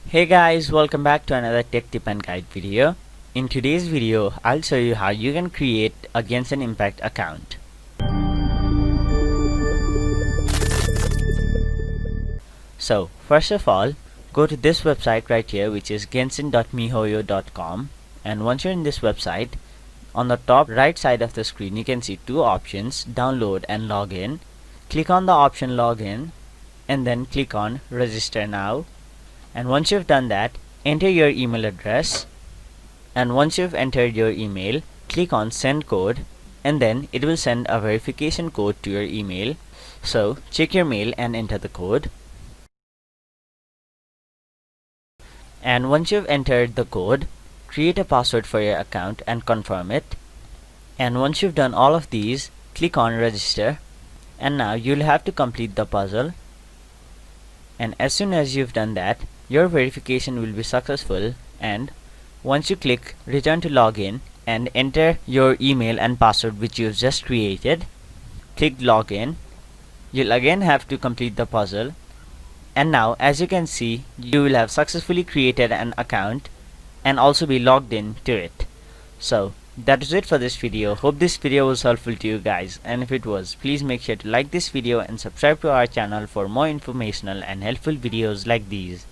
Hey guys, welcome back to another tech tip and guide video. In today's video, I'll show you how you can create a Genshin Impact account. So, first of all, go to this website right here, which is genshin.mihoyo.com, and once you're in this website, on the top right side of the screen you can see two options, download and login. Click on the option login and then click on register now. And once you've done that, enter your email address, and once you've entered your email, click on send code, and then it will send a verification code to your email. So check your mail and enter the code. And once you've entered the code, create a password for your account and confirm it. And once you've done all of these, click on register, and now you'll have to complete the puzzle. And as soon as you've done that, your verification will be successful, and once you click return to login and enter your email and password which you've just created, click login. You'll again have to complete the puzzle, and now as you can see, you will have successfully created an account and also be logged in to it. So that is it for this video. Hope this video was helpful to you guys, and if it was, please make sure to like this video and subscribe to our channel for more informational and helpful videos like these.